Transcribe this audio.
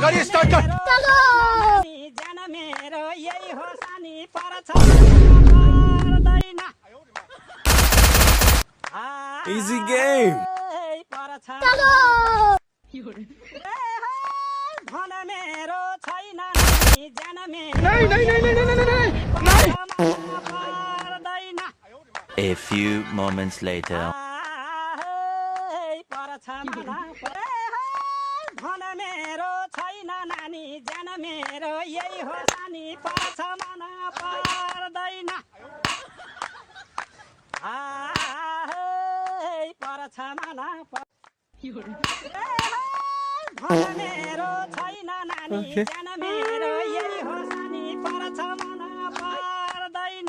गाडी स्टार्ट कर जन मेरो यही हो सानी पर्छ पर्दैन इजी गेम पर्छ धन मेरो छैन जन मेरो नहीं नहीं नहीं नहीं नहीं नहीं नहीं पर्दैन A few moments later. पर्छ धन मेरो छैन नानी जन मेरो यही हो सानी पर्छ मन पर्दैन पर्छ मन धन मेरो छैन नानी जन मेरो यही हो सानी पर्छ मन पर्दैन